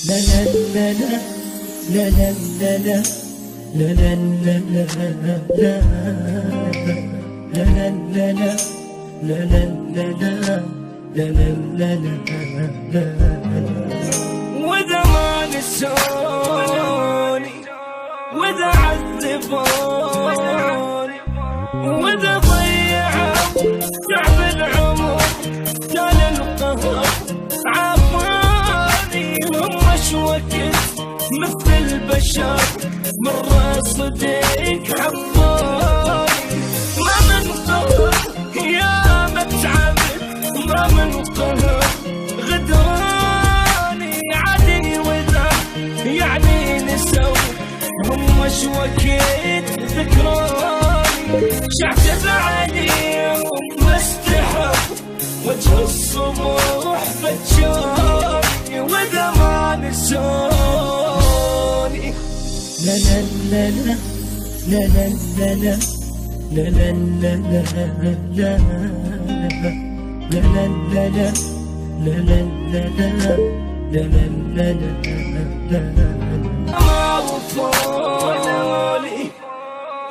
لا لا لا لا لا لا لا لا لا لا لا لا لا لا لا لا وإذا ما نسوني وإذا عذبوني وإذا ضيعوا تعب العمر كان القهر عافاني هم وقت مثل البشر مرة صديق حباني ما من قهر يا متعبد ما من قهر غدراني عادي وإذا يعني نسوا هم وقت ذكراني شعت عليهم ما استحق وجه الصبح فتشاني وإذا ما نسوني لا لا لا لا لا لا لا لا لا لا لا لا لا لا لا ما وفوني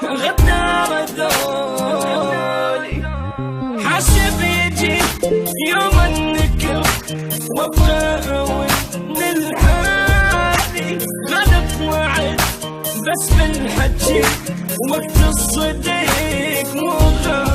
غدار ذولي حاسب يجي يوم النكر وابقى من الحالي غلط وعد بس بالحكي وقت الصديق مو غالي